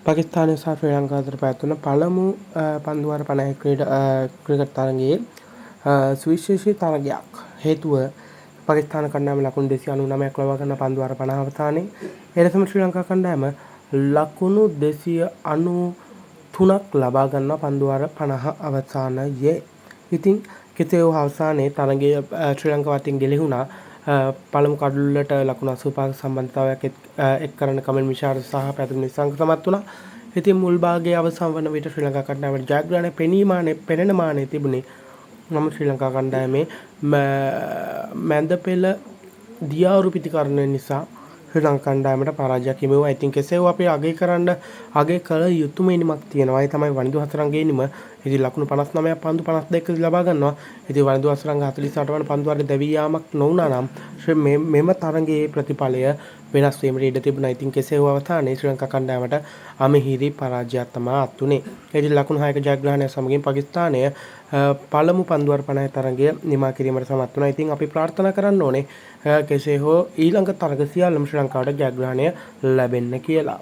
පාකිස්තානය සහ ශ්‍රී ලංකාව අතර පැවැත්වුණ පළමු පන්දු වාර 50 ක්‍රිකට් තරගයේ සුවිශේෂී තරගයක් හේතුව පාකිස්තාන කණ්ඩායම ලකුණු 299ක් ලබා ගන්න පන්දු වාර 50 අවසානයේ එලෙසම ශ්‍රී ලංකා කණ්ඩායම ලකුණු 293ක් ලබා ගන්න පන්දු වාර 50 අවසානයේ. ඉතින් කෙසේ වූ අවසානයේ තරගය ශ්‍රී ලංකාව අතින් ගෙලිහුණා. පළමු කඩුල්ලට ලකුණු 85ක සම්බන්ධතාවයක් එක් කරන කමල් මිෂාර් සහ පැතුම් නිසංක සමත් වුණා. ඉතින් මුල් භාගයේ අවසන් වන විට ශ්‍රී ලංකා කණ්ඩායමට ජයග්‍රහණය පෙනෙන මානෙ තිබුණේ. නමුත් ශ්‍රී ලංකා කණ්ඩායමේ මැද පෙළ දියාවුරු පිතිකරණය නිසා ශ්‍රී ලංකා කණ්ඩායමට පරාජයක් හිමි වුණා. ඉතින් කෙසේ වූ අපි අගය කළ යුතුම ඉනිමක් තියෙනවා. ඒ තමයි වනිදු හතරංගේ ඉනිම. ඉතින් ලකුණු 59ක් පන්දු 52ක ලබා ගන්නවා. ඉතින් වනිදු හතරංග 48 වන පන්දු වල දැවී යාමක් නොවුණා නම් මෙම තරගයේ ප්‍රතිඵලය වෙනස් වීමට ඉඩ තිබුණා. ඉතින් කෙසේ වූ අවසානයේ ශ්‍රී ලංකා කණ්ඩායමට අමිහිරි පරාජයක් තමයි අත් උනේ. ඉතින් ලකුණු 6ක ජයග්‍රහණය සමගින් පාකිස්තානය පළමු පන්දු වාර 50 තරගය නිමා කිරීමට සමත් වුණා. ඉතින් අපි ප්‍රාර්ථනා කරන්න ඕනේ කෙසේ හෝ ඊළඟ තරග සියල්ලම ශ්‍රී ලංකාවට ජයග්‍රහණය ලැබෙන්න කියලා.